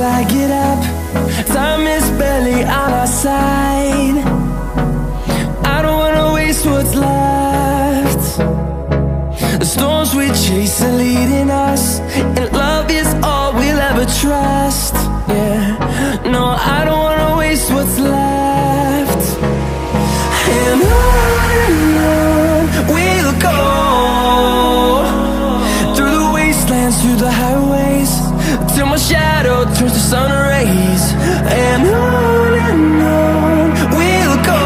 I get up. Time is barely on our side. I don't wanna waste what's left. The storms we chase are leading us, and love is all we'll ever trust. Yeah, no, I don't wanna waste what's left. And on we'll go, through the wastelands, through the highways, till my shadow turns to sun rays. And on we'll go,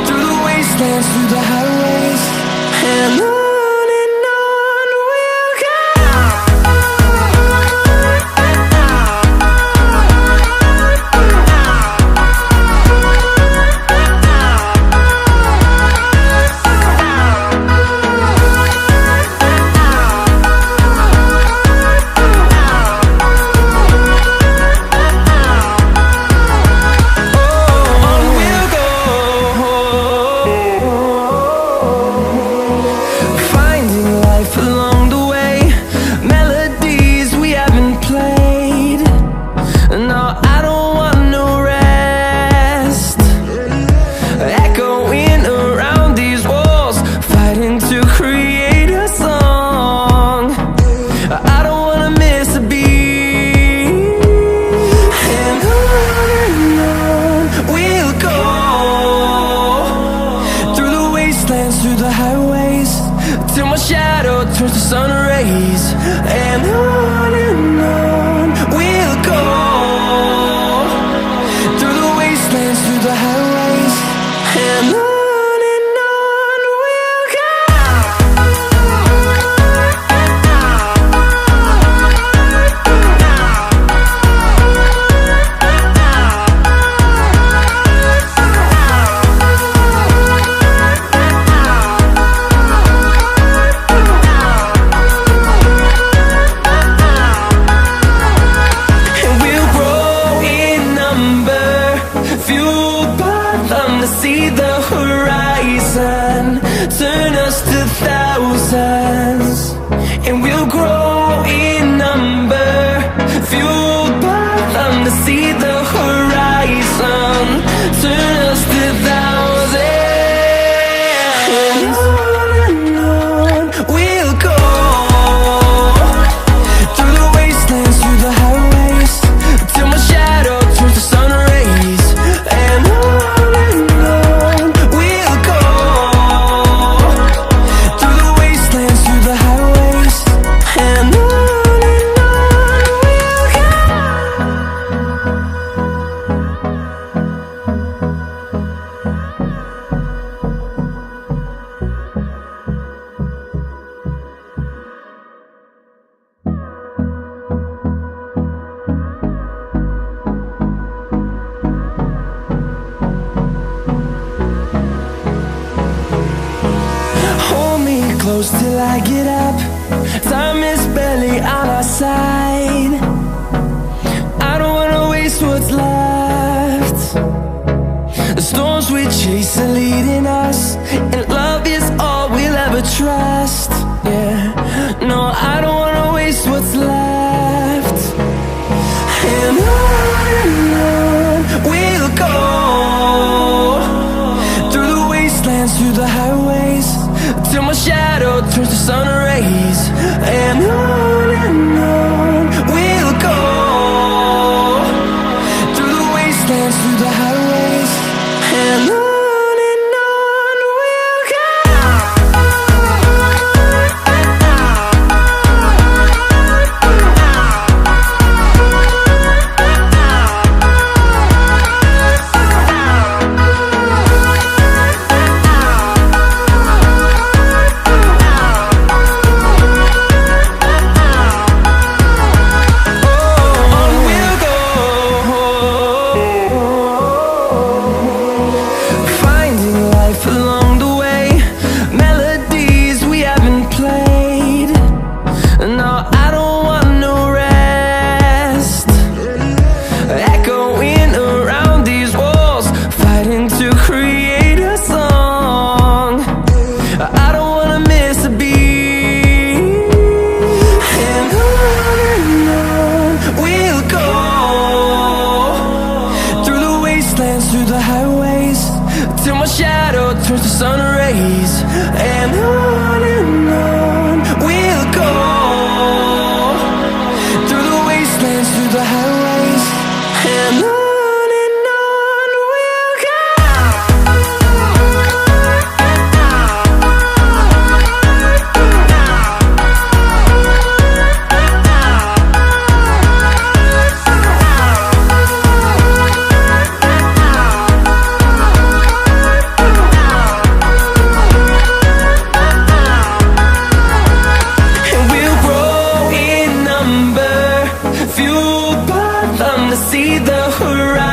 through the wastelands, through the highways, and on we'll go. Through the highways, till my shadow turns to sun rays. And on we'll go, through the wastelands, through the highways, and on we'll go. See the horizon turn us to thousands, and we'll grow in number, fueled by them. To see the horizon turn us to thousands, and on we'll go, through the wastelands, through the highways, till my shadow turns to sun rays. And close till I get up. Time is barely on our side. I don't wanna waste what's left. The storms we chase are leading us, and love is all we'll ever trust. Yeah, no, I don't wanna waste what's left. And on we'll go, through the wastelands, through the highways, till my shadow turns to sun rays. And on we'll go, through the wastelands, through the highways, and on we'll go. my shadow turns to sun rays, and on we'll go, through the wastelands, through the highways, and on we'll go. See the horizon.